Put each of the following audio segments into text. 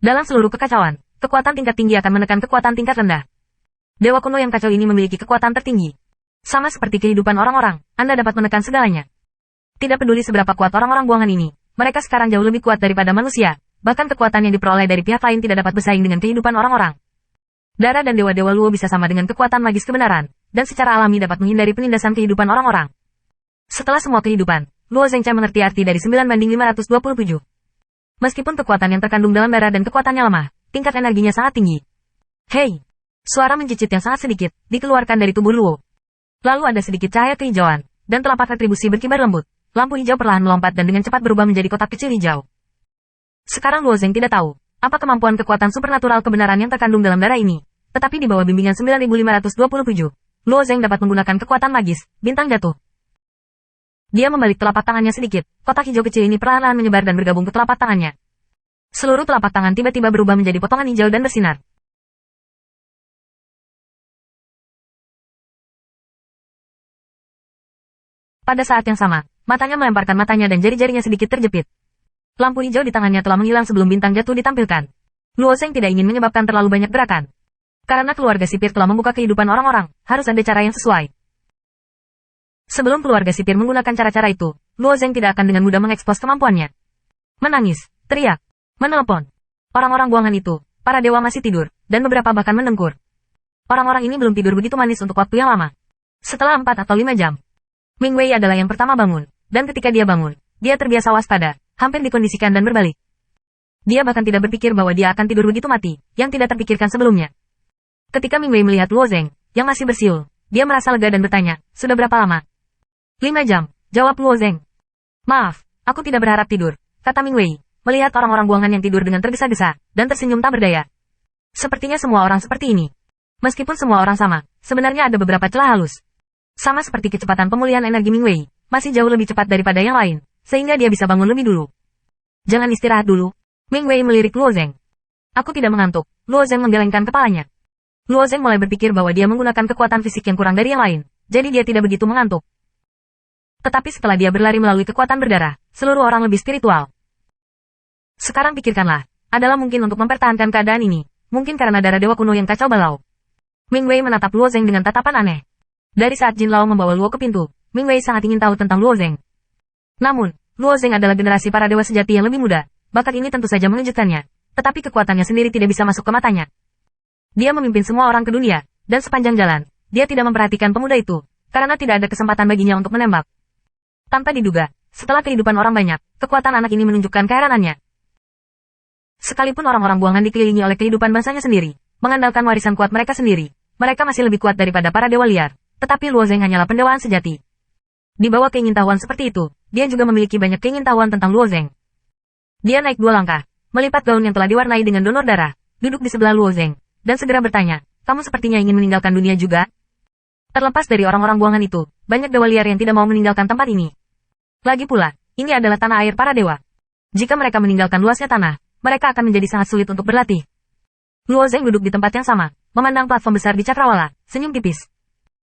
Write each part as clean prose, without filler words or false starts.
Dalam seluruh kekacauan, kekuatan tingkat tinggi akan menekan kekuatan tingkat rendah. Dewa kuno yang kacau ini memiliki kekuatan tertinggi. Sama seperti kehidupan orang-orang, Anda dapat menekan segalanya. Tidak peduli seberapa kuat orang-orang buangan ini, mereka sekarang jauh lebih kuat daripada manusia, bahkan kekuatan yang diperoleh dari pihak lain tidak dapat bersaing dengan kehidupan orang-orang. Darah dan dewa-dewa Luo bisa sama dengan kekuatan magis kebenaran, dan secara alami dapat menghindari penindasan kehidupan orang-orang. Setelah semua kehidupan, Luo Zhengcha mengerti arti dari 9/527. Meskipun kekuatan yang terkandung dalam darah dan kekuatannya lemah, tingkat energinya sangat tinggi. Hei! Suara mencicit yang sangat sedikit, dikeluarkan dari tubuh Luo. Lalu ada sedikit cahaya kehijauan, dan telapak retribusi berkibar lembut. Lampu hijau perlahan melompat dan dengan cepat berubah menjadi kotak kecil hijau. Sekarang Luo Zheng tidak tahu, apa kemampuan kekuatan supernatural kebenaran yang terkandung dalam darah ini. Tetapi di bawah bimbingan 9.527, Luo Zheng dapat menggunakan kekuatan magis, bintang jatuh. Dia membalik telapak tangannya sedikit, kotak hijau kecil ini perlahan-lahan menyebar dan bergabung ke telapak tangannya. Seluruh telapak tangan tiba-tiba berubah menjadi potongan hijau dan bersinar. Pada saat yang sama, matanya melemparkan matanya dan jari-jarinya sedikit terjepit. Lampu hijau di tangannya telah menghilang sebelum bintang jatuh ditampilkan. Luo Zheng tidak ingin menyebabkan terlalu banyak gerakan. Karena keluarga sipir telah membuka kehidupan orang-orang, harus ada cara yang sesuai. Sebelum keluarga sipir menggunakan cara-cara itu, Luo Zheng tidak akan dengan mudah mengekspos kemampuannya. Menangis, teriak, menelepon. Orang-orang buangan itu, para dewa masih tidur, dan beberapa bahkan mendengkur. Orang-orang ini belum tidur begitu manis untuk waktu yang lama. Setelah 4 atau 5 jam, Ming Wei adalah yang pertama bangun, dan ketika dia bangun, dia terbiasa waspada, hampir dikondisikan dan berbalik. Dia bahkan tidak berpikir bahwa dia akan tidur begitu mati, yang tidak terpikirkan sebelumnya. Ketika Ming Wei melihat Luo Zheng, yang masih bersiul, dia merasa lega dan bertanya, sudah berapa lama? 5 jam, jawab Luo Zheng. Maaf, aku tidak berharap tidur, kata Ming Wei, melihat orang-orang buangan yang tidur dengan tergesa-gesa, dan tersenyum tak berdaya. Sepertinya semua orang seperti ini. Meskipun semua orang sama, sebenarnya ada beberapa celah halus. Sama seperti kecepatan pemulihan energi Ming Wei, masih jauh lebih cepat daripada yang lain, sehingga dia bisa bangun lebih dulu. Jangan istirahat dulu, Ming Wei melirik Luo Zheng. Aku tidak mengantuk, Luo Zheng menggelengkan kepalanya. Luo Zheng mulai berpikir bahwa dia menggunakan kekuatan fisik yang kurang dari yang lain, jadi dia tidak begitu mengantuk. Tetapi setelah dia berlari melalui kekuatan berdarah, seluruh orang lebih spiritual. Sekarang pikirkanlah, adalah mungkin untuk mempertahankan keadaan ini, mungkin karena darah dewa kuno yang kacau balau. Ming Wei menatap Luo Zheng dengan tatapan aneh. Dari saat Jin Lao membawa Luo ke pintu, Ming Wei sangat ingin tahu tentang Luo Zheng. Namun, Luo Zheng adalah generasi para dewa sejati yang lebih muda, bakat ini tentu saja mengejutkannya, tetapi kekuatannya sendiri tidak bisa masuk ke matanya. Dia memimpin semua orang ke dunia, dan sepanjang jalan, dia tidak memperhatikan pemuda itu, karena tidak ada kesempatan baginya untuk menembak. Tanpa diduga, setelah kehidupan orang banyak, kekuatan anak ini menunjukkan keheranannya. Sekalipun orang-orang buangan dikelilingi oleh kehidupan bangsanya sendiri, mengandalkan warisan kuat mereka sendiri, mereka masih lebih kuat daripada para dewa liar, tetapi Luo Zheng hanyalah pendewaan sejati. Di bawah keingintahuan seperti itu, dia juga memiliki banyak keingintahuan tentang Luo Zheng. Dia naik 2 langkah, melipat gaun yang telah diwarnai dengan donor darah, duduk di sebelah Luo Zheng, dan segera bertanya, kamu sepertinya ingin meninggalkan dunia juga? Terlepas dari orang-orang buangan itu, banyak dewa liar yang tidak mau meninggalkan tempat ini. Lagi pula, ini adalah tanah air para dewa. Jika mereka meninggalkan luasnya tanah, mereka akan menjadi sangat sulit untuk berlatih. Luo Zheng duduk di tempat yang sama, memandang platform besar di cakrawala, senyum tipis.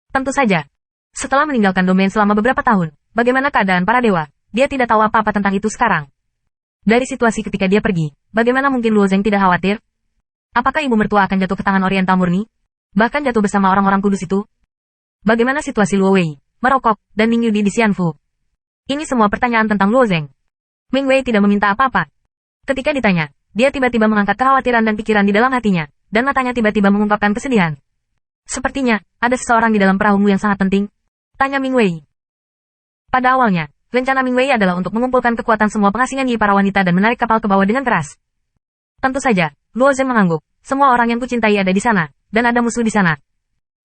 Tentu saja. Setelah meninggalkan domain selama beberapa tahun, bagaimana keadaan para dewa, dia tidak tahu apa-apa tentang itu sekarang. Dari situasi ketika dia pergi, bagaimana mungkin Luo Zheng tidak khawatir? Apakah ibu mertua akan jatuh ke tangan Oriental murni? Bahkan jatuh bersama orang-orang kudus itu? Bagaimana situasi Luo Wei, Merokok, dan Ning Yudi di Xianfu? Ini semua pertanyaan tentang Luo Zheng. Ming Wei tidak meminta apa-apa. Ketika ditanya, dia tiba-tiba mengangkat kekhawatiran dan pikiran di dalam hatinya, dan matanya tiba-tiba mengungkapkan kesedihan. Sepertinya, ada seseorang di dalam perahumu yang sangat penting? Tanya Ming Wei. Pada awalnya, rencana Ming Wei adalah untuk mengumpulkan kekuatan semua pengasingan Yi para wanita dan menarik kapal ke bawah dengan keras. Tentu saja, Luo Zheng mengangguk, semua orang yang kucintai ada di sana, dan ada musuh di sana.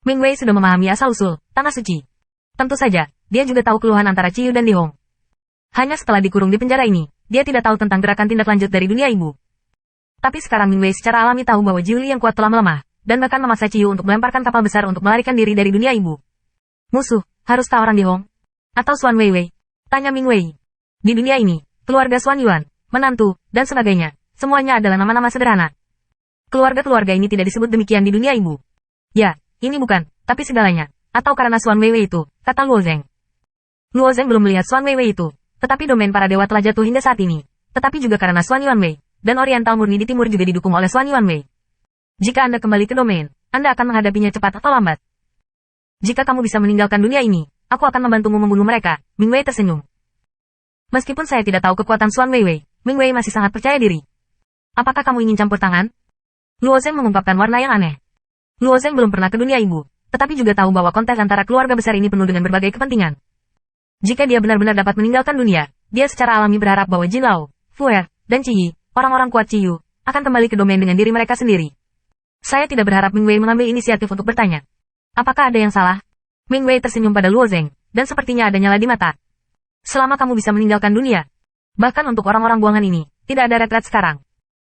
Ming Wei sudah memahami asal-usul tanah suci. Tentu saja, dia juga tahu keluhan antara Ciyu dan Di Hong. Hanya setelah dikurung di penjara ini, dia tidak tahu tentang gerakan tindak lanjut dari dunia ibu. Tapi sekarang Ming Wei secara alami tahu bahwa Jiu Li yang kuat telah melemah, dan bahkan memaksa Ciyu untuk melemparkan kapal besar untuk melarikan diri dari dunia ibu. Musuh, haruskah orang Di Hong? Atau Xuan Weiwei? Tanya Ming Wei. Di dunia ini, keluarga Xuan Yuan, menantu, dan sebagainya, semuanya adalah nama-nama sederhana. Keluarga-keluarga ini tidak disebut demikian di dunia ibu. Ya, ini bukan, tapi segalanya. Atau karena Xuan Weiwei itu, kata Luo Zheng. Luo Zheng belum melihat Xuan Weiwei itu, tetapi domain para dewa telah jatuh hingga saat ini. Tetapi juga karena Xuan Yuanwei, dan Oriental murni di timur juga didukung oleh Xuan Yuanwei. Jika Anda kembali ke domain, Anda akan menghadapinya cepat atau lambat. Jika kamu bisa meninggalkan dunia ini, aku akan membantumu membunuh mereka. Ming Wei tersenyum. Meskipun saya tidak tahu kekuatan Xuan Weiwei, Ming Wei masih sangat percaya diri. Apakah kamu ingin campur tangan? Luo Zeng mengungkapkan warna yang aneh. Luo Zeng belum pernah ke dunia ibu, tetapi juga tahu bahwa kontes antara keluarga besar ini penuh dengan berbagai kepentingan. Jika dia benar-benar dapat meninggalkan dunia, dia secara alami berharap bahwa Jin Lao, Fuer, dan Ciyi, orang-orang kuat Ciyu, akan kembali ke domain dengan diri mereka sendiri. Saya tidak berharap Ming Wei mengambil inisiatif untuk bertanya. Apakah ada yang salah? Ming Wei tersenyum pada Luo Zeng, dan sepertinya ada nyala di mata. Selama kamu bisa meninggalkan dunia, bahkan untuk orang-orang buangan ini, tidak ada retret sekarang.